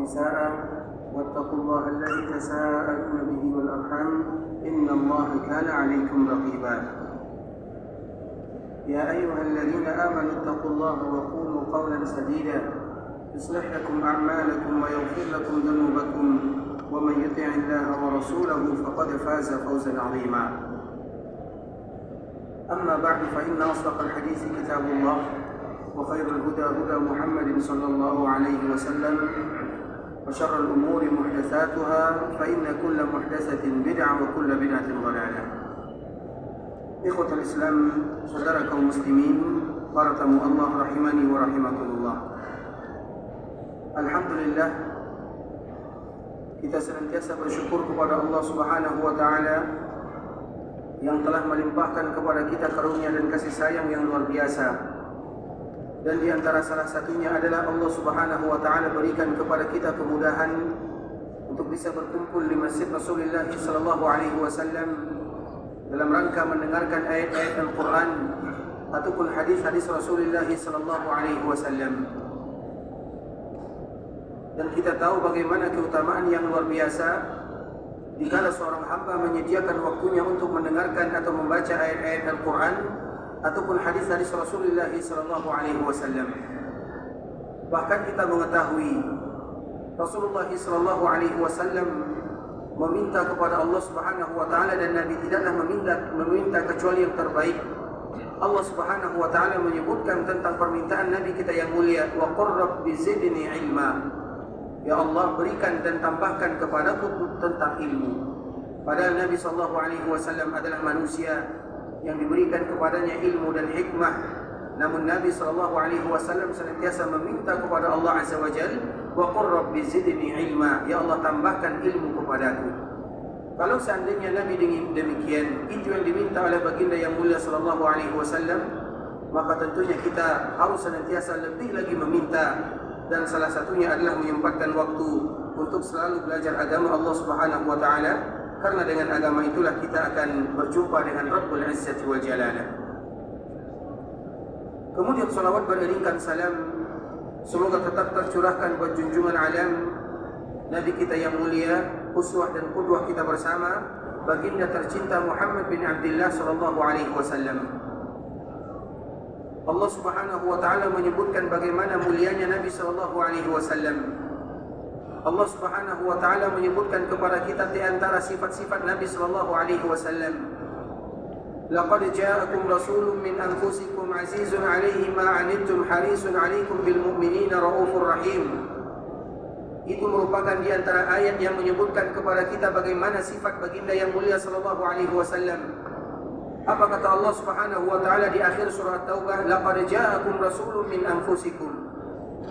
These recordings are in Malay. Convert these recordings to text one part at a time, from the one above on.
ونساء واتقوا الله الذي تساءلون به والأرحام إن الله كان عليكم رقيبا يا أيها الذين آمنوا اتقوا الله وقولوا قولا سديدا يصلح لكم أعمالكم ويغفر لكم ذنوبكم ومن يطع الله ورسوله فقد فاز فوزا عظيما أما بعد فإن أصدق الحديث كتاب الله وخير الهدى هدى محمد صلى الله عليه وسلم وشر الأمور محدثاتها فإن كل محدثة بدعة وكل بدعة ضلالة. إخوة الإسلام saudara kaum muslimin, para tamu Allah rahimani wa rahimakumullah. Alhamdulillah, kita senantiasa bersyukur kepada Allah Subhanahu wa taala yang telah melimpahkan kepada kita karunia dan kasih sayang yang luar biasa. Dan di antara salah satunya adalah Allah Subhanahu wa taala berikan kepada kita kemudahan untuk bisa berkumpul di Masjid Rasulullah sallallahu alaihi wasallam dalam rangka mendengarkan ayat-ayat Al-Quran ataupun hadis-hadis Rasulullah sallallahu alaihi wasallam. Dan kita tahu bagaimana keutamaan yang luar biasa dikala seorang hamba menyediakan waktunya untuk mendengarkan atau membaca ayat-ayat Al-Quran ataupun hadis-hadis Rasulullah sallallahu alaihi wasallam. Bahkan kita mengetahui Rasulullah sallallahu alaihi wasallam meminta kepada Allah Subhanahu wa taala dan Nabi tidaklah meminta kecuali yang terbaik. Allah Subhanahu wa taala menyebutkan tentang permintaan Nabi kita yang mulia, wa qur rabbi zidni ilma. Ya Allah, berikan dan tambahkan kepadaku tentang ilmu. Padahal Nabi sallallahu alaihi wasallam adalah manusia yang diberikan kepadanya ilmu dan hikmah. Namun Nabi sallallahu alaihi wasallam senantiasa meminta kepada Allah azza wajalla, wa qur rabbi zidni ilma. Ya Allah, tambahkan ilmu kepadaku. Kalau seandainya Nabi demikian, itu yang diminta oleh baginda yang mulia sallallahu alaihi wasallam, maka tentunya kita harus senantiasa lebih lagi meminta, dan salah satunya adalah menyempatkan waktu untuk selalu belajar agama Allah Subhanahu wa taala, karena dengan agama itulah kita akan berjumpa dengan Rabbul Izzati wal Jalalah. Kemudian salawat beriringkan salam semoga tetap tercurahkan buat junjungan alam Nabi kita yang mulia, uswah dan qudwah kita bersama, baginda tercinta Muhammad bin Abdullah sallallahu alaihi wasallam. Allah Subhanahu wa taala menyebutkan bagaimana mulianya Nabi sallallahu alaihi wasallam. Allah Subhanahu wa taala menyebutkan kepada kita di antara sifat-sifat Nabi sallallahu alaihi wasallam, laqad ja'akum rasulun min anfusikum azizun 'alaihi ma 'anittum harisun 'alaikum bil mu'minina raufur rahim. Itu merupakan di antara ayat yang menyebutkan kepada kita bagaimana sifat baginda yang mulia sallallahu alaihi wasallam. Apa kata Allah Subhanahu wa taala di akhir surah Taubah, laqad ja'akum rasulun min anfusikum.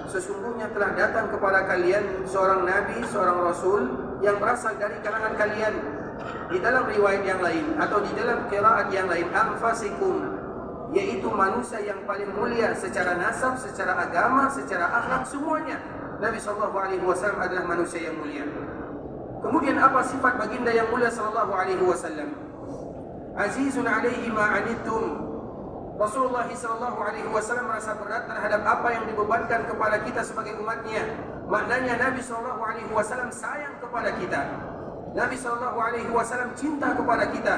Sesungguhnya telah datang kepada kalian seorang nabi, seorang rasul yang berasal dari kalangan kalian. Di dalam riwayat yang lain atau di dalam qiraat yang lain, anfasikum, yaitu manusia yang paling mulia secara nasab, secara agama, secara akhlak, semuanya. Nabi sallallahu alaihi wasallam adalah manusia yang mulia. Kemudian apa sifat baginda yang mulia sallallahu alaihi wasallam? Azizun alaihi ma anittum. Rasulullah sallallahu alaihi wasallam merasa berat terhadap apa yang dibebankan kepada kita sebagai umatnya. Maknanya Nabi sallallahu alaihi wasallam sayang kepada kita. Nabi sallallahu alaihi wasallam cinta kepada kita.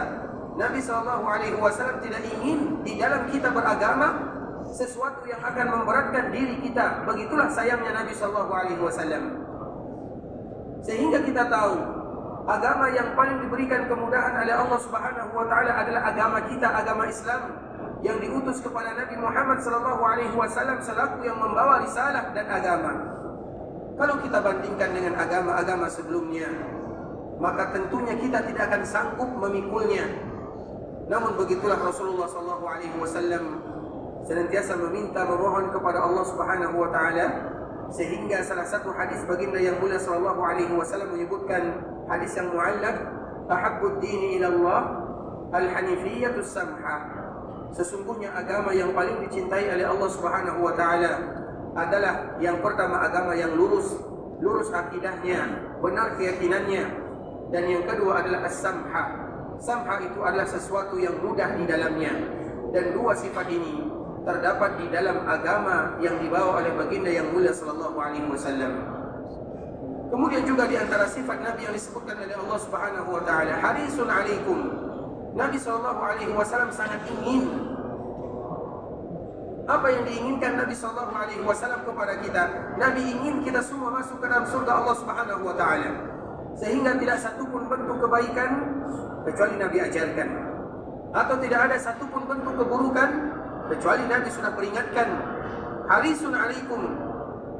Nabi sallallahu alaihi wasallam tidak ingin di dalam kita beragama sesuatu yang akan memberatkan diri kita. Begitulah sayangnya Nabi sallallahu alaihi wasallam. Sehingga kita tahu agama yang paling diberikan kemudahan oleh Allah Subhanahu wa taala adalah agama kita, agama Islam, yang diutus kepada Nabi Muhammad sallallahu alaihi wasallam selaku yang membawa risalah dan agama. Kalau kita bandingkan dengan agama-agama sebelumnya, maka tentunya kita tidak akan sanggup memikulnya. Namun begitulah Rasulullah sallallahu alaihi wasallam senantiasa meminta, memohon kepada Allah Subhanahu wa taala, sehingga salah satu hadis baginda yang mulia sallallahu alaihi wasallam menyebutkan, hadis yang muallaq, ahabbud dini ila Allah al-hanifiyatus samha. Sesungguhnya agama yang paling dicintai oleh Allah Subhanahu wa taala adalah yang pertama agama yang lurus akidahnya, benar keyakinannya, dan yang kedua adalah as-samha. Samha itu adalah sesuatu yang mudah di dalamnya, dan dua sifat ini terdapat di dalam agama yang dibawa oleh baginda yang mulia sallallahu alaihi wasallam. Kemudian juga di antara sifat Nabi yang disebutkan oleh Allah Subhanahu wa taala, harisun alaikum. Nabi sallallahu alaihi wasallam sangat ingin. Apa yang diinginkan Nabi sallallahu alaihi wasallam kepada kita? Nabi ingin kita semua masuk ke dalam surga Allah Subhanahu wa taala. Sehingga tidak satupun bentuk kebaikan kecuali Nabi ajarkan. Atau tidak ada satupun bentuk keburukan kecuali Nabi sudah peringatkan. Harisun alaikum.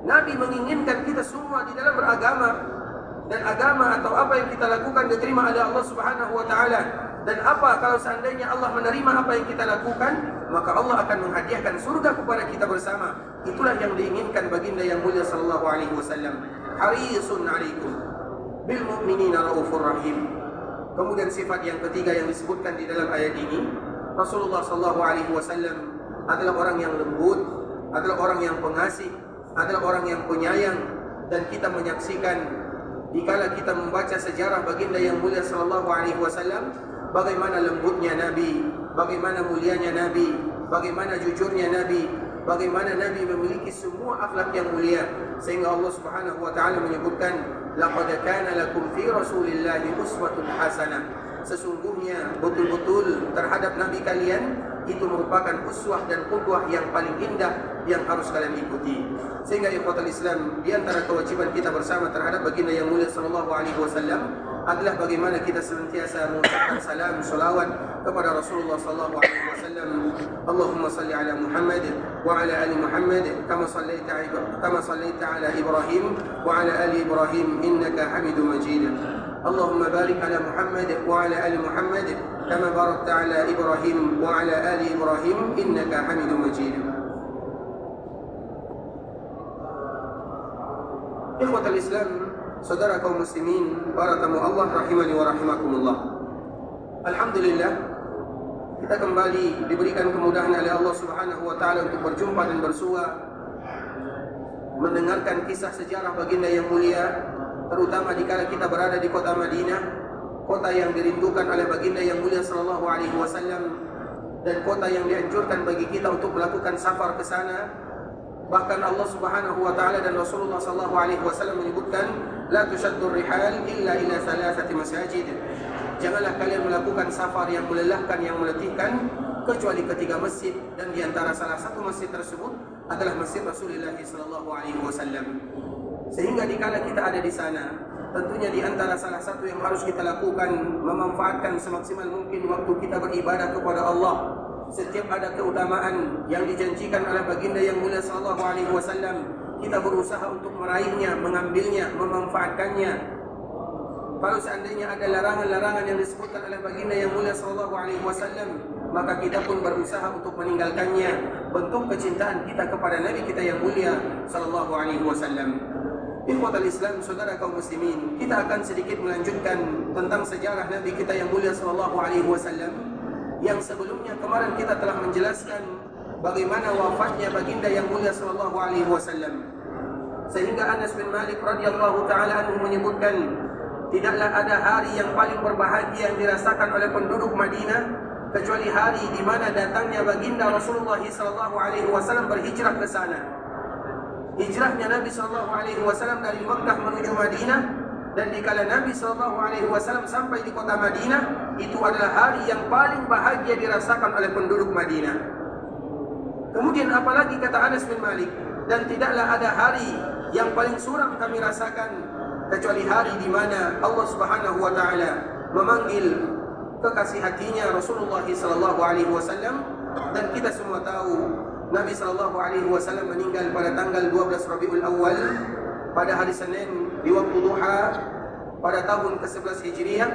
Nabi menginginkan kita semua di dalam beragama, dan agama atau apa yang kita lakukan diterima oleh Allah Subhanahu wa taala. Dan apa kalau seandainya Allah menerima apa yang kita lakukan, maka Allah akan menghadiahkan surga kepada kita bersama. Itulah yang diinginkan baginda yang mulia sallallahu alaihi wasallam. Harisun alaikum bil mu'minina raufur rahim. Kemudian sifat yang ketiga yang disebutkan di dalam ayat ini, Rasulullah sallallahu alaihi wasallam adalah orang yang lembut, adalah orang yang pengasih, adalah orang yang penyayang. Dan kita menyaksikan dikala kita membaca sejarah baginda yang mulia sallallahu alaihi wasallam, bagaimana lembutnya Nabi, bagaimana mulianya Nabi, bagaimana jujurnya Nabi, bagaimana Nabi memiliki semua akhlak yang mulia. Sehingga Allah Subhanahu wa taala menyebutkan, laqad kana lakum fi rasulillahi uswatun hasanah. Sesungguhnya betul-betul terhadap Nabi kalian itu merupakan uswah dan qudwah yang paling indah yang harus kalian ikuti. Sehingga ikhwatul Islam, di antara kewajiban kita bersama terhadap baginda yang mulia sallallahu alaihi wasallam adalah bagaimana kita senantiasa mengucapkan salam salawat kepada Rasulullah sallallahu alaihi wasallam. Allahumma salli ala Muhammad wa ala ali Muhammad kama sallaita ala Ibrahim wa ala ali Ibrahim innaka Hamidum Majid. Allahumma barik ala Muhammad wa ala ali Muhammad kama barakta ala Ibrahim wa ala ali Ibrahim innaka Hamidum Majid. Ikhwatul Islam, saudara kaum muslimin, para tamu Allah rahimani wa rahimakumullah. Alhamdulillah, kita kembali diberikan kemudahan oleh Allah Subhanahu wa taala untuk berjumpa dan bersua, mendengarkan kisah sejarah baginda yang mulia, terutama dikala kita berada di kota Madinah, kota yang dirindukan oleh baginda yang mulia sallallahu alaihi wasallam, dan kota yang dianjurkan bagi kita untuk melakukan safar ke sana. Bahkan Allah Subhanahu wa taala dan Rasulullah sallallahu alaihi wasallam menyebutkan, la tushaddur rihal illa ila thalathati masajid. Janganlah kalian melakukan safar yang melelahkan, yang meletihkan, kecuali ketiga masjid, dan di antara salah satu masjid tersebut adalah masjid Rasulullah sallallahu alaihi wasallam. Sehingga dikala kita ada di sana, tentunya di antara salah satu yang harus kita lakukan, memanfaatkan semaksimal mungkin waktu kita beribadah kepada Allah. Setiap ada keutamaan yang dijanjikan oleh baginda yang mulia sallallahu alaihi wasallam, kita berusaha untuk meraihnya, mengambilnya, memanfaatkannya. Kalau seandainya ada larangan-larangan yang disebutkan oleh baginda yang mulia sallallahu alaihi wasallam, maka kita pun berusaha untuk meninggalkannya. Bentuk kecintaan kita kepada Nabi kita yang mulia sallallahu alaihi wasallam. Ikhwatul Islam, saudara kaum muslimin, kita akan sedikit melanjutkan tentang sejarah Nabi kita yang mulia sallallahu alaihi wasallam. Yang sebelumnya kemarin kita telah menjelaskan bagaimana wafatnya baginda yang mulia sallallahu alaihi wasallam. Sehingga Anas bin Malik radhiyallahu taala anhu menyebutkan, tidaklah ada hari yang paling berbahagia yang dirasakan oleh penduduk Madinah kecuali hari di mana datangnya baginda Rasulullah sallallahu alaihi wasallam berhijrah ke sana. Hijrahnya Nabi sallallahu alaihi wasallam dari Makkah menuju Madinah, dan dikala Nabi sallallahu alaihi wasallam sampai di kota Madinah, itu adalah hari yang paling bahagia dirasakan oleh penduduk Madinah. Kemudian apalagi kata Anas bin Malik, dan tidaklah ada hari yang paling suram kami rasakan kecuali hari di mana Allah Subhanahu wa taala memanggil kekasih hatinya Rasulullah sallallahu alaihi wasallam. Dan kita semua tahu Nabi sallallahu alaihi wasallam meninggal pada tanggal 12 Rabiul Awal, pada hari Senin di waktu duha pada tahun ke-11 Hijriah,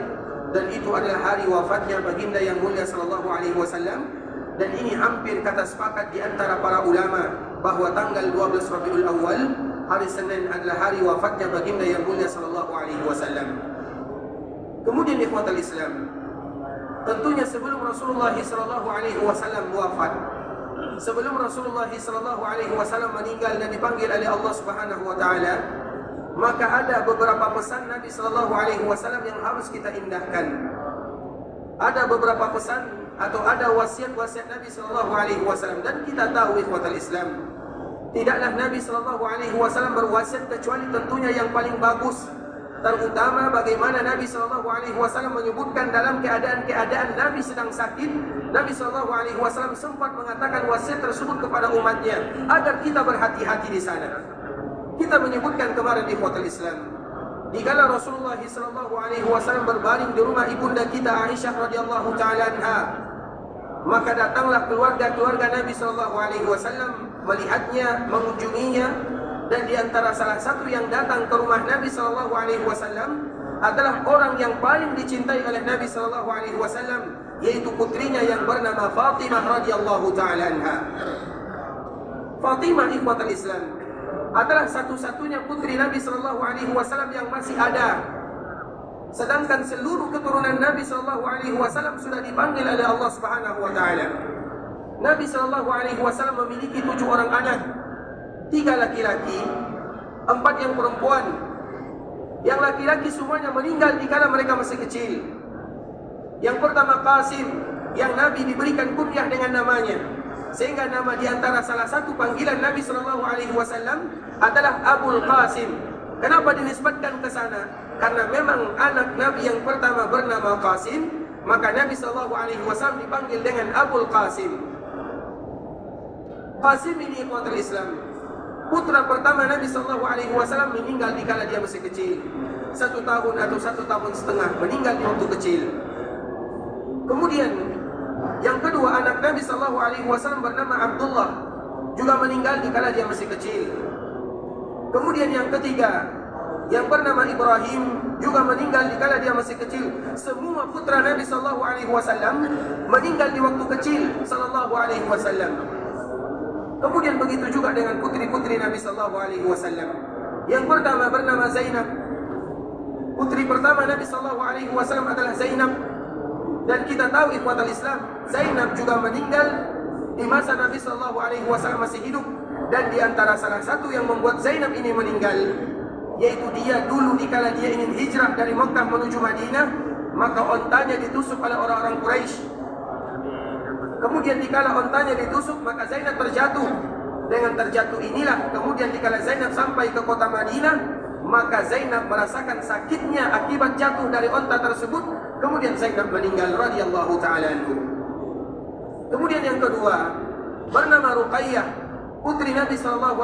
dan itu adalah hari wafatnya baginda yang mulia sallallahu alaihi wasallam. Dan ini hampir kata sepakat di antara para ulama bahwa tanggal 12 Rabiul Awal, hari Senin, adalah hari wafatnya baginda yang mulia sallallahu alaihi wasallam. Kemudian ikhwatul Islam, tentunya sebelum Rasulullah sallallahu alaihi wasallam wafat, sebelum Rasulullah sallallahu alaihi wasallam meninggal dan dipanggil oleh Allah Subhanahu wa taala, maka ada beberapa pesan Nabi sallallahu alaihi wasallam yang harus kita indahkan. Ada beberapa pesan atau ada wasiat-wasiat Nabi sallallahu alaihi wasallam, dan kita tahu ikhwatul Islam Tidaklah Nabi SAW berwasiat kecuali tentunya yang paling bagus. Terutama bagaimana Nabi SAW menyebutkan dalam keadaan Nabi sedang sakit, Nabi SAW sempat mengatakan wasiat tersebut kepada umatnya agar kita berhati-hati di sana. Kita menyebutkan kemarin di Hotel Islam, dikala Rasulullah SAW berbaring di rumah ibunda kita Aisyah radhiyallahu taala anha, maka datanglah keluarga Nabi SAW melihatnya, mengunjunginya. Dan di antara salah satu yang datang ke rumah Nabi SAW adalah orang yang paling dicintai oleh Nabi SAW, yaitu putrinya yang bernama Fatimah radhiyallahu taala anha. Fatimah ikhwatul Islam adalah satu-satunya putri Nabi SAW yang masih ada. Sedangkan seluruh keturunan Nabi SAW sudah dipanggil oleh Allah Subhanahu wa taala. Nabi SAW memiliki 7 orang anak, 3 laki-laki, 4 yang perempuan. Yang laki-laki semuanya meninggal dikala mereka masih kecil. Yang pertama Qasim, yang Nabi diberikan kunyah dengan namanya, sehingga nama di antara salah satu panggilan Nabi SAW adalah Abul Qasim. Kenapa dinisbatkan ke sana? Karena memang anak Nabi yang pertama bernama Qasim, maka Nabi SAW dipanggil dengan Abul Qasim. Qasim ini ikhwatul Islam, putra pertama Nabi SAW meninggal dikala dia masih kecil, 1 tahun atau 1 tahun setengah, meninggal di waktu kecil. Kemudian yang kedua anak Nabi SAW bernama Abdullah, juga meninggal dikala dia masih kecil. Kemudian yang ketiga yang bernama Ibrahim, juga meninggal dikala dia masih kecil. Semua putra Nabi SAW meninggal di waktu kecil SAW. Kemudian begitu juga dengan putri-putri Nabi SAW. Yang pertama bernama Zainab. Putri pertama Nabi SAW adalah Zainab. Dan kita tahu ikhwatul Islam, Zainab juga meninggal di masa Nabi SAW masih hidup. Dan di antara salah satu yang membuat Zainab ini meninggal, yaitu dia dulu dikala dia ingin hijrah dari Mekah menuju Madinah, maka ontanya ditusuk oleh orang-orang Quraisy. Kemudian dikala ontanya ditusuk, maka Zainab terjatuh. Dengan terjatuh inilah, kemudian dikala Zainab sampai ke kota Madinah, maka Zainab merasakan sakitnya akibat jatuh dari onta tersebut. Kemudian Zainab meninggal radhiyallahu taala anhu. Kemudian yang kedua bernama Ruqayyah, putri Nabi SAW,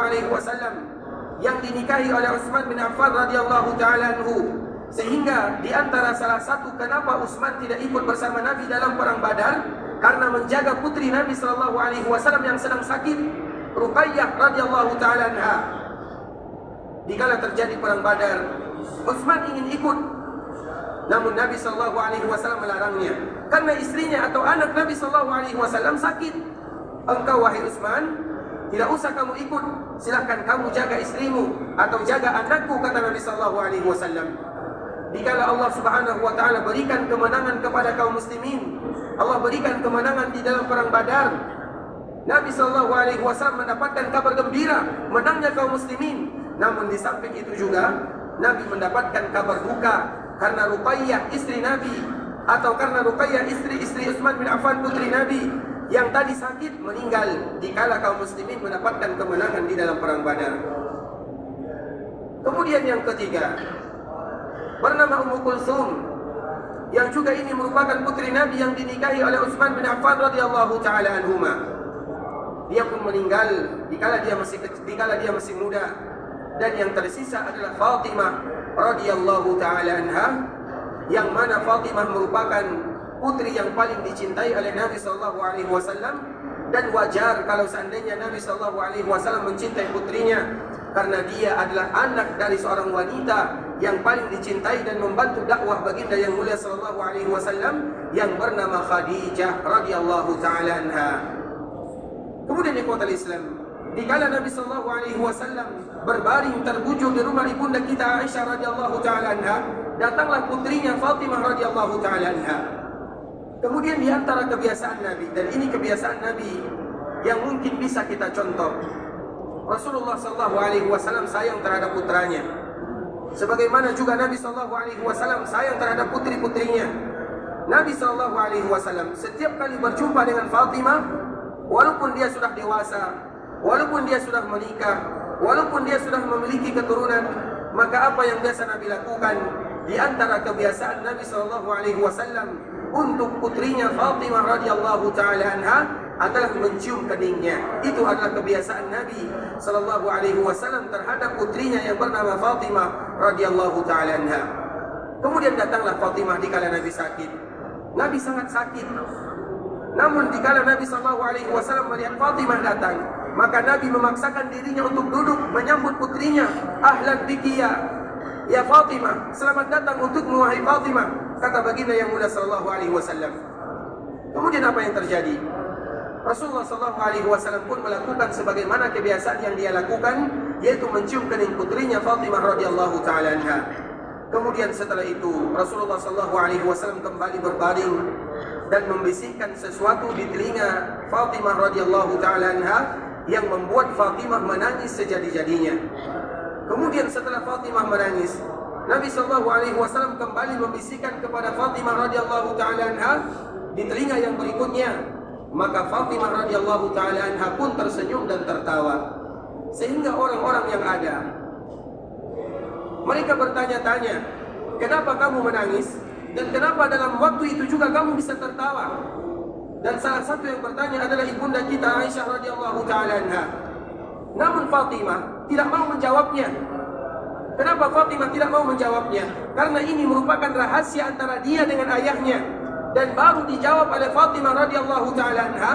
yang dinikahi oleh Utsman bin Affan radhiyallahu taala anhu. Sehingga di antara salah satu kenapa Utsman tidak ikut bersama Nabi dalam perang Badar, karena menjaga putri Nabi SAW yang sedang sakit, Ruqayyah radhiyallahu taala anha. Dikala terjadi perang Badar, Utsman ingin ikut, namun Nabi SAW melarangnya, karena istrinya atau anak Nabi SAW sakit. Engkau wahai Utsman, tidak usah kamu ikut, silahkan kamu jaga istrimu atau jaga anakku, kata Nabi SAW. Dikala Allah Subhanahu wa taala berikan kemenangan kepada kaum muslimin, Allah berikan kemenangan di dalam perang Badar, Nabi SAW mendapatkan kabar gembira menangnya kaum muslimin. Namun di samping itu juga Nabi mendapatkan kabar duka karena Ruqayyah istri Nabi, atau karena Ruqayyah istri Utsman bin Affan putri Nabi yang tadi sakit meninggal dikala kaum muslimin mendapatkan kemenangan di dalam perang Badar. Kemudian yang ketiga bernama Ummu Kulsum, yang juga ini merupakan putri Nabi yang dinikahi oleh Utsman bin Affan radhiyallahu taala anhuma. Dia pun meninggal dikala dia masih muda. Dan yang tersisa adalah Fatimah radhiyallahu taala anha, yang mana Fatimah merupakan putri yang paling dicintai oleh Nabi SAW. Dan wajar kalau seandainya Nabi SAW mencintai putrinya, karena dia adalah anak dari seorang wanita yang paling dicintai dan membantu dakwah baginda yang mulia SAW, yang bernama Khadijah radhiyallahu taala anha. Kemudian ikhwatul Islam, dikala Nabi SAW berbaring terbujur di rumah ibunda kita Aisyah radhiyallahu taala anha, datanglah putrinya Fatimah radhiyallahu taala anha. Kemudian di antara kebiasaan Nabi, dan ini kebiasaan Nabi yang mungkin bisa kita contoh, Rasulullah SAW sayang terhadap putranya, sebagaimana juga Nabi SAW sayang terhadap putri-putrinya. Nabi SAW setiap kali berjumpa dengan Fatimah, walaupun dia sudah dewasa, walaupun dia sudah menikah, walaupun dia sudah memiliki keturunan, maka apa yang biasa Nabi lakukan di antara kebiasaan Nabi SAW untuk putrinya Fatimah radhiyallahu taala anha adalah mencium keningnya. Itu adalah kebiasaan Nabi SAW terhadap putrinya yang bernama Fatimah radhiyallahu taala anha. Kemudian datanglah Fatimah di kala Nabi sakit. Nabi sangat sakit. Namun dikala Nabi SAW melihat Fatimah datang, maka Nabi memaksakan dirinya untuk duduk menyambut putrinya. Ahlan biki ya Fatimah, selamat datang untukmu wahai Fatimah, kata baginda yang mulia SAW. Kemudian apa yang terjadi? Rasulullah SAW pun melakukan sebagaimana kebiasaan yang dia lakukan, yaitu mencium kening putrinya Fatimah radhiyallahu taala anha. Kemudian setelah itu Rasulullah SAW kembali berbaring dan membisikkan sesuatu di telinga Fatimah radhiyallahu taala anha yang membuat Fatimah menangis sejadi-jadinya. Kemudian setelah Fatimah menangis, Nabi SAW kembali membisikkan kepada Fatimah radhiyallahu taala anha di telinga yang berikutnya. Maka Fatimah radhiyallahu taala anha pun tersenyum dan tertawa, sehingga orang-orang yang ada mereka bertanya-tanya, kenapa kamu menangis? Dan kenapa dalam waktu itu juga kamu bisa tertawa? Dan salah satu yang bertanya adalah ibunda kita Aisyah radhiyallahu taala anha. Namun Fatimah tidak mau menjawabnya. Kenapa Fatimah tidak mau menjawabnya? Karena ini merupakan rahasia antara dia dengan ayahnya. Dan baru dijawab oleh Fatimah radhiyallahu taala anha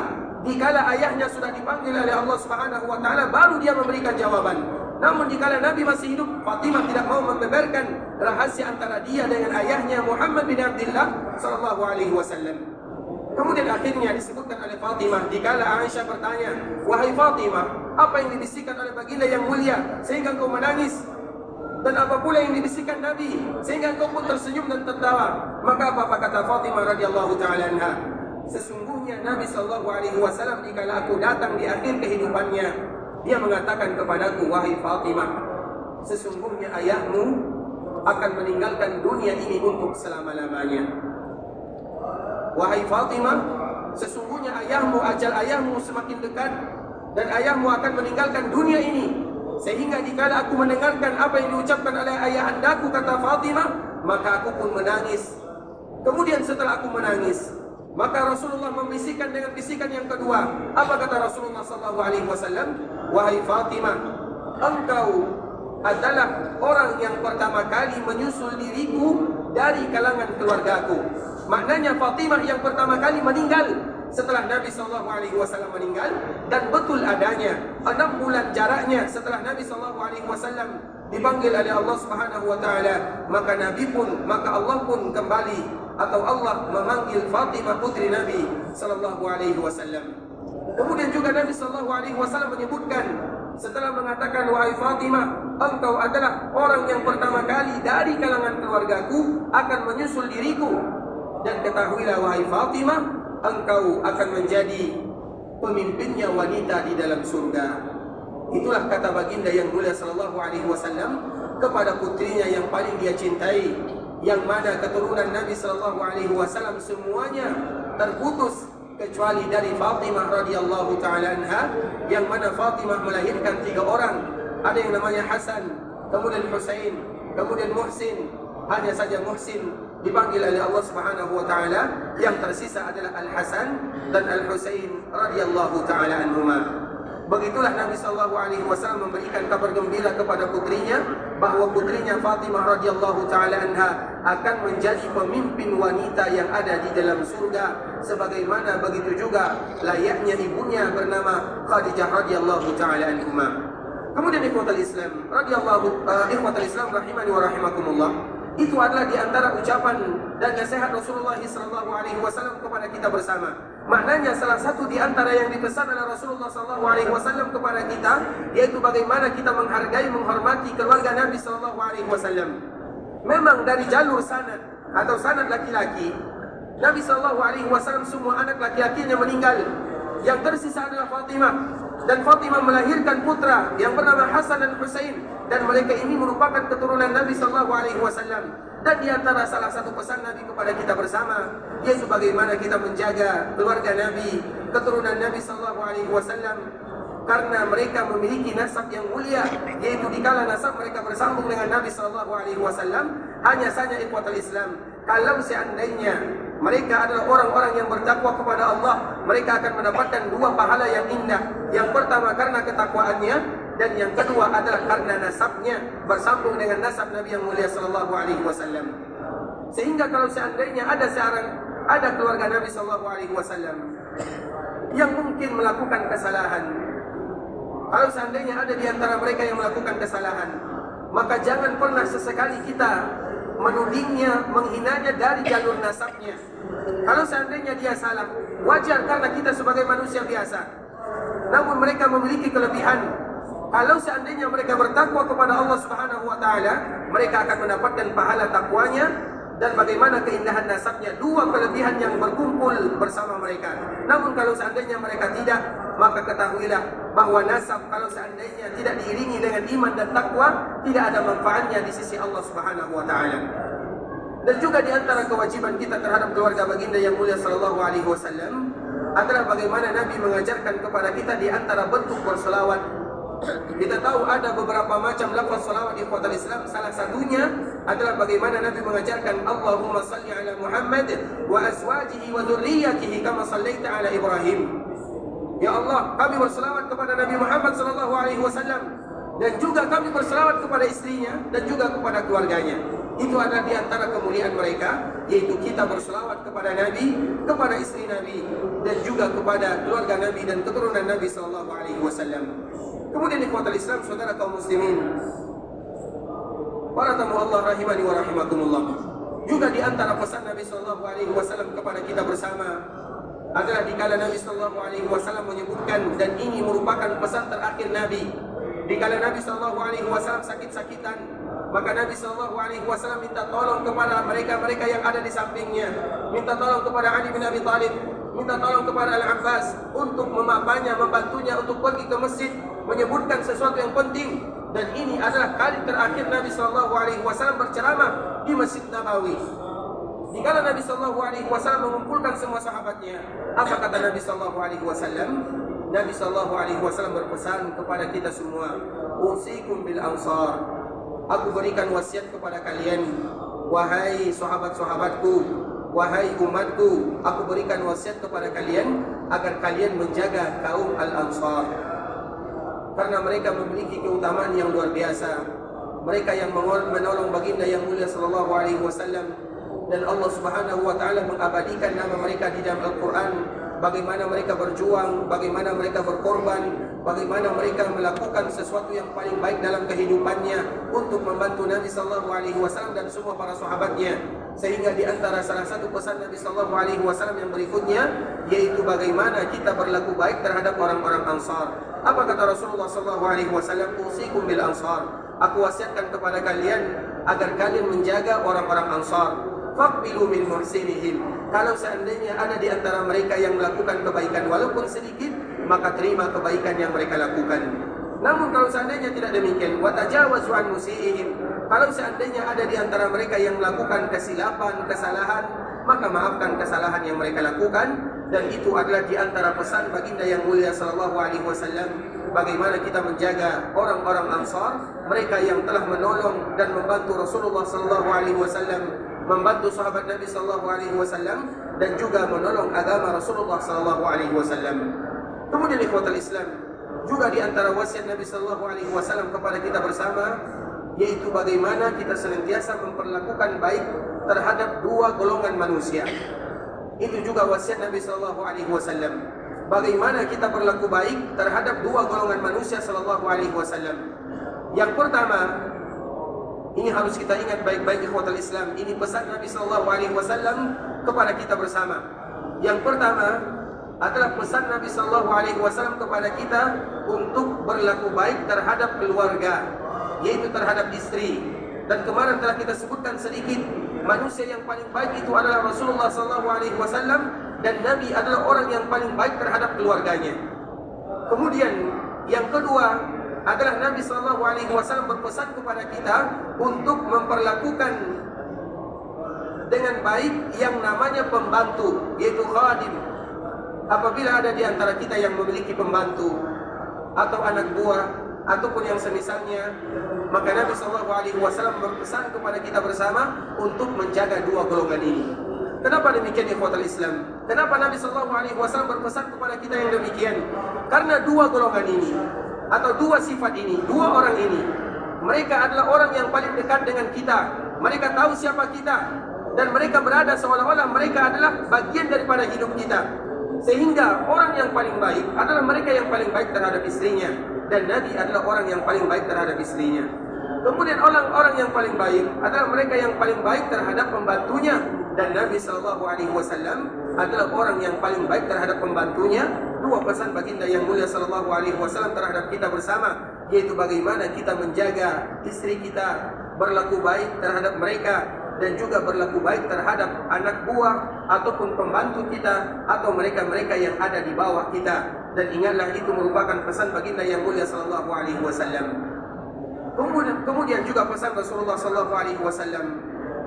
dikala ayahnya sudah dipanggil oleh Allah Subhanahu wa taala, baru dia memberikan jawaban. Namun dikala Nabi masih hidup, Fatimah tidak mau membeberkan rahasia antara dia dengan ayahnya Muhammad bin Abdullah sallallahu alaihi wasallam. Kemudian akhirnya disebutkan oleh Fatimah dikala Aisyah bertanya, "Wahai Fatimah, apa yang dibisikkan oleh baginda yang mulia sehingga engkau menangis? Dan apa pula yang dibisikkan Nabi sehingga engkau pun tersenyum dan tertawa?" Maka apa kata Fatimah radhiyallahu taala anha? Sesungguhnya Nabi sallallahu alaihi wasallam dikala aku datang di akhir kehidupannya, dia mengatakan kepadaku, "Wahai Fatimah, sesungguhnya ayahmu akan meninggalkan dunia ini untuk selama-lamanya. Wahai Fatimah, sesungguhnya ayahmu, ajal ayahmu semakin dekat dan ayahmu akan meninggalkan dunia ini. Sehingga dikala aku mendengarkan apa yang diucapkan oleh ayahandaku," kata Fatimah, "maka aku pun menangis. Kemudian setelah aku menangis, maka Rasulullah membisikkan dengan bisikan yang kedua. Apa kata Rasulullah SAW? Wahai Fatimah, engkau adalah orang yang pertama kali menyusul diriku dari kalangan keluargaku." Maknanya Fatimah yang pertama kali meninggal setelah Nabi SAW meninggal, dan betul adanya 6 bulan jaraknya setelah Nabi SAW dipanggil oleh Allah Subhanahu wa taala, maka Allah pun kembali atau Allah memanggil Fatimah putri Nabi sallallahu alaihi wasallam. Kemudian juga Nabi sallallahu alaihi wasallam menyebutkan setelah mengatakan, "Wahai Fatimah, engkau adalah orang yang pertama kali dari kalangan keluargaku akan menyusul diriku, dan ketahuilah wahai Fatimah, engkau akan menjadi pemimpinnya wanita di dalam surga." Itulah kata baginda yang mulia sallallahu alaihi wasallam kepada putrinya yang paling dia cintai, yang mana keturunan Nabi sallallahu alaihi wasallam semuanya terputus kecuali dari Fatimah radhiyallahu taala anha, yang mana Fatimah melahirkan 3 orang. Ada yang namanya Hasan, kemudian Husain, kemudian Muhsin. Hanya saja Muhsin dipanggil oleh Allah Subhanahu wa taala, yang tersisa adalah Al-Hasan dan Al-Husain radhiyallahu taala anhuma. Begitulah Nabi sallallahu alaihi wasallam memberikan kabar gembira kepada putrinya bahwa putrinya Fatimah radhiyallahu taala anha akan menjadi pemimpin wanita yang ada di dalam surga, sebagaimana begitu juga layaknya ibunya bernama Khadijah radhiyallahu taala anhuma. Kemudian ikhwatul Islam rahimani wa rahimakumullah, itu adalah di antara ucapan dan nasihat Rasulullah sallallahu alaihi wasallam kepada kita bersama. Maknanya salah satu di antara yang dipesan oleh Rasulullah sallallahu alaihi wasallam kepada kita, yaitu bagaimana kita menghargai, menghormati keluarga Nabi sallallahu alaihi wasallam. Memang dari jalur sanad atau sanad laki-laki, Nabi sallallahu alaihi wasallam semua anak laki-lakinya meninggal. Yang tersisa adalah Fatimah, dan Fatimah melahirkan putra yang bernama Hasan dan Husain, dan mereka ini merupakan keturunan Nabi sallallahu alaihi wasallam. Dan di antara salah satu pesan Nabi kepada kita bersama, yaitu bagaimana kita menjaga keluarga Nabi, keturunan Nabi sallallahu alaihi wasallam. karena mereka memiliki nasab yang mulia, yaitu dikala nasab mereka bersambung dengan Nabi sallallahu alaihi wasallam. Hanya saja ikhwatul Islam, kalau seandainya mereka adalah orang-orang yang bertakwa kepada Allah, mereka akan mendapatkan dua pahala yang indah. Yang pertama karena ketakwaannya, dan yang kedua adalah karena nasabnya bersambung dengan nasab Nabi yang mulia sallallahu alaihi wasallam. Sehingga kalau seandainya ada keluarga Nabi sallallahu alaihi wasallam yang mungkin melakukan kesalahan, kalau seandainya ada di antara mereka yang melakukan kesalahan, maka jangan pernah sesekali kita menudingnya, menghinanya dari jalur nasabnya. Kalau seandainya dia salah, wajar karena kita sebagai manusia biasa. Namun mereka memiliki kelebihan. Kalau seandainya mereka bertakwa kepada Allah Subhanahu wa taala, mereka akan mendapatkan pahala takwanya dan bagaimana keindahan nasabnya, dua kelebihan yang berkumpul bersama mereka. Namun kalau seandainya mereka tidak, maka ketahuilah bahwa nasab kalau seandainya tidak diiringi dengan iman dan takwa, tidak ada manfaatnya di sisi Allah Subhanahu wa taala. Dan juga di antara kewajiban kita terhadap keluarga baginda yang mulia sallallahu alaihi wasallam adalah bagaimana Nabi mengajarkan kepada kita di antara bentuk berselawat. Kita tahu ada beberapa macam lafaz salawat ikhwatul Islam. Salah satunya adalah bagaimana Nabi mengajarkan Allahumma salli ala Muhammad wa azwajihi wa dzurriyyatihi kama sallaita ala Ibrahim. Ya Allah, kami berselawat kepada Nabi Muhammad sallallahu alaihi wasallam, dan juga kami berselawat kepada istrinya dan juga kepada keluarganya. Itu adalah di antara kemuliaan mereka, yaitu kita berselawat kepada Nabi, kepada istri Nabi, dan juga kepada keluarga Nabi dan keturunan Nabi sallallahu alaihi wasallam. Kemudian ikhwatul Islam, saudara kaum muslimin, para tamu Allah rahimani wa rahimakumullah, juga di antara pesan Nabi sallallahu alaihi wasallam kepada kita bersama adalah dikala Nabi sallallahu alaihi wasallam menyebutkan, dan ini merupakan pesan terakhir Nabi, dikala Nabi sallallahu alaihi wasallam sakit-sakitan, maka Nabi sallallahu alaihi wasallam minta tolong kepada mereka-mereka yang ada di sampingnya, minta tolong kepada Ali bin Abi Thalib, minta tolong kepada Al-Abbas untuk memapanya, membantunya untuk pergi ke masjid menyebutkan sesuatu yang penting. Dan ini adalah kali terakhir Nabi sallallahu alaihi wasallam berceramah di Masjid Nabawi. Dikala Nabi sallallahu alaihi wasallam mengumpulkan semua sahabatnya, apa kata Nabi sallallahu alaihi wasallam? Nabi sallallahu alaihi wasallam berpesan kepada kita semua, "Usikum bil ansar." Aku berikan wasiat kepada kalian, wahai sahabat-sahabatku, wahai umatku, aku berikan wasiat kepada kalian agar kalian menjaga kaum Al-Ansar, karena mereka memiliki keutamaan yang luar biasa. Mereka yang menolong baginda yang mulia sallallahu alaihi wasallam, dan Allah Subhanahu wa taala mengabadikan nama mereka di dalam Al-Qur'an. Bagaimana mereka berjuang, bagaimana mereka berkorban, bagaimana mereka melakukan sesuatu yang paling baik dalam kehidupannya untuk membantu Nabi sallallahu alaihi wasallam dan semua para sahabatnya. Sehingga di antara salah satu pesan Nabi sallallahu alaihi wasallam yang berikutnya, yaitu bagaimana kita berlaku baik terhadap orang-orang Ansar. Apa kata Rasulullah sallallahu alaihi wasallam? "Usikum bil ansar." Aku wasiatkan kepada kalian agar kalian menjaga orang-orang Ansar. Faqbilu min muhsinihim. Kalau seandainya ada di antara mereka yang melakukan kebaikan walaupun sedikit, maka terima kebaikan yang mereka lakukan. Namun kalau seandainya tidak demikian, wa tajawazu an musiihim. Kalau seandainya ada di antara mereka yang melakukan kesilapan, kesalahan, maka maafkan kesalahan yang mereka lakukan. Dan itu adalah di antara pesan baginda yang mulia sallallahu alaihi wasallam, bagaimana kita menjaga orang-orang Ansar, mereka yang telah menolong dan membantu Rasulullah sallallahu alaihi wasallam, membantu sahabat Nabi sallallahu alaihi wasallam, dan juga menolong agama Rasulullah sallallahu alaihi wasallam. Kemudian ikhwatul Islam, juga di antara wasiat Nabi sallallahu alaihi wasallam kepada kita bersama, yaitu bagaimana kita senantiasa memperlakukan baik terhadap dua golongan manusia. Itu juga wasiat Nabi sallallahu alaihi wasallam. Bagaimana kita berlaku baik terhadap dua golongan manusia sallallahu alaihi wasallam. Yang pertama, ini harus kita ingat baik-baik ikhwatul Islam. Ini pesan Nabi sallallahu alaihi wasallam kepada kita bersama. Yang pertama adalah pesan Nabi sallallahu alaihi wasallam kepada kita untuk berlaku baik terhadap keluarga, yaitu terhadap istri. Dan kemarin telah kita sebutkan sedikit, manusia yang paling baik itu adalah Rasulullah sallallahu alaihi wasallam, dan Nabi adalah orang yang paling baik terhadap keluarganya. Kemudian yang kedua adalah Nabi sallallahu alaihi wasallam berpesan kepada kita untuk memperlakukan dengan baik yang namanya pembantu, yaitu khadim. Apabila ada di antara kita yang memiliki pembantu, atau anak buah ataupun yang semisalnya, maka Nabi SAW berpesan kepada kita bersama untuk menjaga dua golongan ini. Kenapa demikian ikhwatal Islam? Kenapa Nabi SAW berpesan kepada kita yang demikian? Karena dua golongan ini atau dua sifat ini, dua orang ini, mereka adalah orang yang paling dekat dengan kita. Mereka tahu siapa kita dan mereka berada seolah-olah mereka adalah bagian daripada hidup kita. Sehingga orang yang paling baik adalah mereka yang paling baik terhadap istrinya, dan Nabi adalah orang yang paling baik terhadap istrinya. Kemudian orang-orang yang paling baik adalah mereka yang paling baik terhadap pembantunya, dan Nabi SAW adalah orang yang paling baik terhadap pembantunya. Dua pesan baginda yang mulia SAW terhadap kita bersama, yaitu bagaimana kita menjaga istri kita, berlaku baik terhadap mereka, dan juga berlaku baik terhadap anak buah ataupun pembantu kita atau mereka-mereka yang ada di bawah kita. Dan ingatlah itu merupakan pesan baginda yang mulia sallallahu alaihi wasallam. Kemudian juga pesan Rasulullah sallallahu alaihi wasallam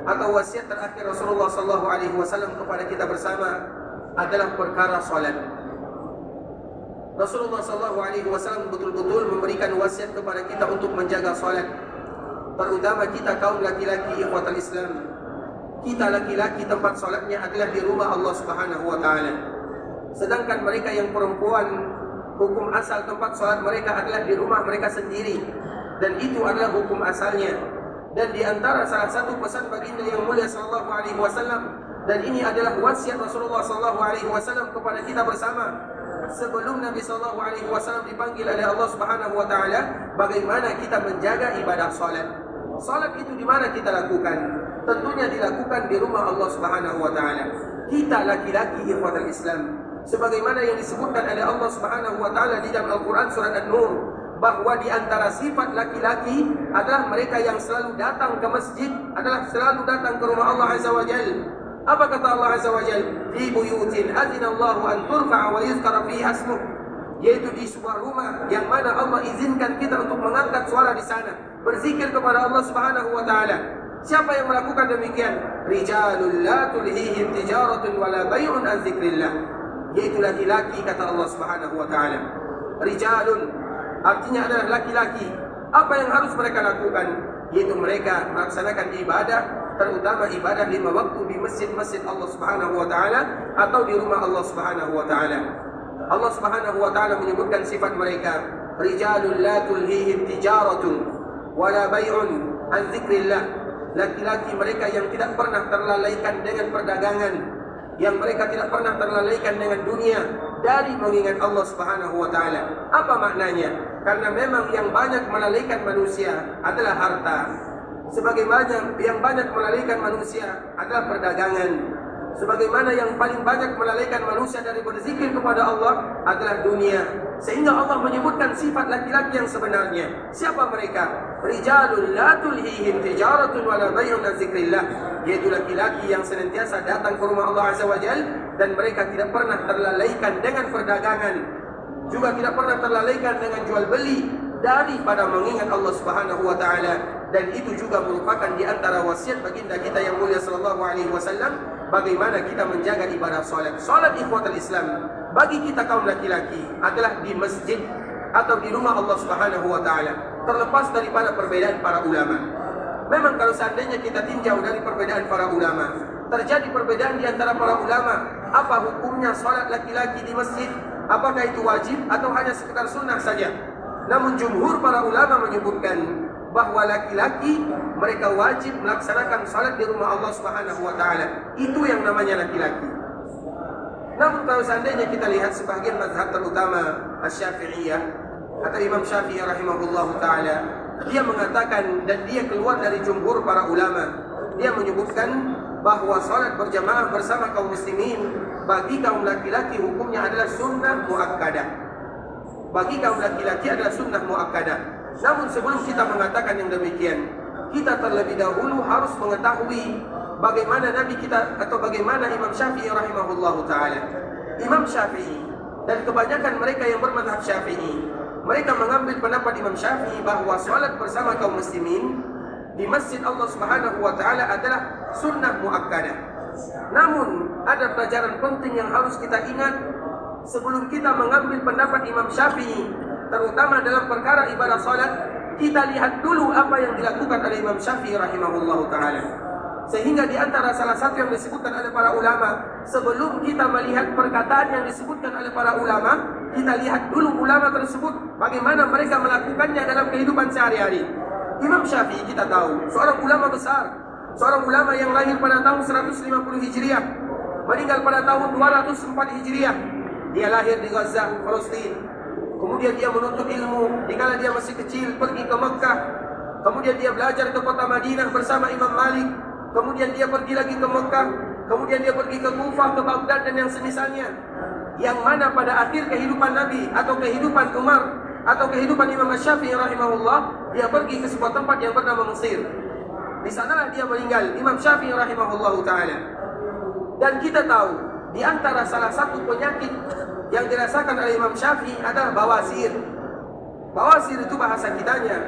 atau wasiat terakhir Rasulullah sallallahu alaihi wasallam kepada kita bersama adalah perkara salat. Rasulullah sallallahu alaihi wasallam betul-betul memberikan wasiat kepada kita untuk menjaga salat. Terutama kita kaum laki-laki ikhwatal Islam. Kita laki-laki tempat salatnya adalah di rumah Allah Subhanahu wa taala. Sedangkan mereka yang perempuan, hukum asal tempat salat mereka adalah di rumah mereka sendiri, dan itu adalah hukum asalnya. Dan di antara salah satu pesan baginda yang mulia sallallahu alaihi wasallam, dan ini adalah wasiat Rasulullah sallallahu alaihi wasallam kepada kita bersama, sebelum Nabi sallallahu alaihi wasallam dipanggil oleh Allah Subhanahu wa taala, bagaimana kita menjaga ibadah salat. Salat itu di mana kita lakukan? Tentunya dilakukan di rumah Allah Subhanahu wa taala. Kita laki-laki ikhwatul Islam, sebagaimana yang disebutkan oleh Allah Subhanahu wa taala di dalam Al-Qur'an surat An-Nur, bahwa di antara sifat laki-laki adalah mereka yang selalu datang ke masjid, adalah selalu datang ke rumah Allah Azza wa Jalla. Apa kata Allah Azza wa Jalla? Fi buyutin adzinallahu an turfa'a wa yuzkara fiha ismuh, yaitu di sebuah rumah yang mana Allah izinkan kita untuk mengangkat suara di sana, berzikir kepada Allah Subhanahu wa taala. Siapa yang melakukan demikian? Rijalul la tulhihim tijaratun wala bai'un an dzikrillah, yaitu laki-laki kata Allah Subhanahu wa taala. Rijalun artinya adalah laki-laki. Apa yang harus mereka lakukan? Yaitu mereka melaksanakan ibadah, terutama ibadah 5 waktu di masjid-masjid Allah Subhanahu wa taala atau di rumah Allah Subhanahu wa taala. Allah Subhanahu wa taala menyebutkan sifat mereka, rijalul la tulhihim tijaratun wala bai'un an dzikrillah. Laki-laki mereka yang tidak pernah terlalaikan dengan perdagangan, yang mereka tidak pernah terlalaikan dengan dunia dari mengingat Allah Subhanahu wa taala. Apa maknanya? Karena memang yang banyak melalaikan manusia adalah harta. Sebagaimana yang banyak melalaikan manusia adalah perdagangan. Sebagaimana yang paling banyak melalaikan manusia dari berzikir kepada Allah adalah dunia. Sehingga Allah menyebutkan sifat laki-laki yang sebenarnya. Siapa mereka? Rijalul la tulhihim tijaratun wala bai'un an dzikrillah, yaitu laki-laki yang senantiasa datang ke rumah Allah Azza wa Jalla, dan mereka tidak pernah terlalaikan dengan perdagangan, juga tidak pernah terlalaikan dengan jual beli daripada mengingat Allah Subhanahu wa taala. Dan itu juga merupakan di antara wasiat baginda kita yang mulia sallallahu alaihi wasallam, bagaimana kita menjaga ibadah salat. Salat ikhwatul Islam bagi kita kaum laki-laki adalah di masjid atau di rumah Allah Subhanahu wa taala, terlepas daripada perbedaan para ulama. Memang kalau seandainya kita tinjau dari perbedaan para ulama, terjadi perbedaan di antara para ulama, apa hukumnya salat laki-laki di masjid? Apakah itu wajib atau hanya sekedar sunnah saja? Namun jumhur para ulama menyebutkan bahwa laki-laki mereka wajib melaksanakan salat di rumah Allah Subhanahu wa taala. Itu yang namanya laki-laki. Namun kalau seandainya kita lihat sebagian mazhab terutama Asy-Syafi'iyah atau Imam Syafi'i rahimahullahu taala, dia mengatakan dan dia keluar dari jumhur para ulama. Dia menyebutkan bahwa salat berjamaah bersama kaum muslimin bagi kaum laki-laki hukumnya adalah sunnah muakkadah. Bagi kaum laki-laki adalah sunnah muakkadah. Namun sebelum kita mengatakan yang demikian, kita terlebih dahulu harus mengetahui bagaimana Nabi kita atau bagaimana Imam Syafi'i rahimahullahu taala. Imam Syafi'i dan kebanyakan mereka yang bermadzhab Syafi'i, mereka mengambil pendapat Imam Syafi'i bahwa salat bersama kaum muslimin di masjid Allah Subhanahu wa taala adalah sunnah muakkadah. Namun ada pelajaran penting yang harus kita ingat sebelum kita mengambil pendapat Imam Syafi'i terutama dalam perkara ibadah salat, kita lihat dulu apa yang dilakukan oleh Imam Syafi'i rahimahullahu ta'ala. Sehingga di antara salah satu yang disebutkan oleh para ulama, sebelum kita melihat perkataan yang disebutkan oleh para ulama, kita lihat dulu ulama tersebut bagaimana mereka melakukannya dalam kehidupan sehari-hari. Imam Syafi'i kita tahu, seorang ulama besar, seorang ulama yang lahir pada tahun 150 Hijriah, meninggal pada tahun 204 Hijriah. Dia lahir di Gaza, Palestin. Kemudian dia menuntut ilmu dikala dia masih kecil, pergi ke Mekah. Kemudian dia belajar ke kota Madinah bersama Imam Malik. Kemudian dia pergi lagi ke Mekah. Kemudian dia pergi ke Kufah, ke Baghdad dan yang semisalnya. Yang mana pada akhir kehidupan Nabi atau kehidupan Umar atau kehidupan Imam Syafi'i rahimahullah, dia pergi ke sebuah tempat yang bernama Mesir. Di sanalah dia meninggal, Imam Syafi'i rahimahullah ta'ala. Dan kita tahu, di antara salah satu penyakit yang dirasakan oleh Imam Syafi'i adalah bawasir. Bawasir itu bahasa kitanya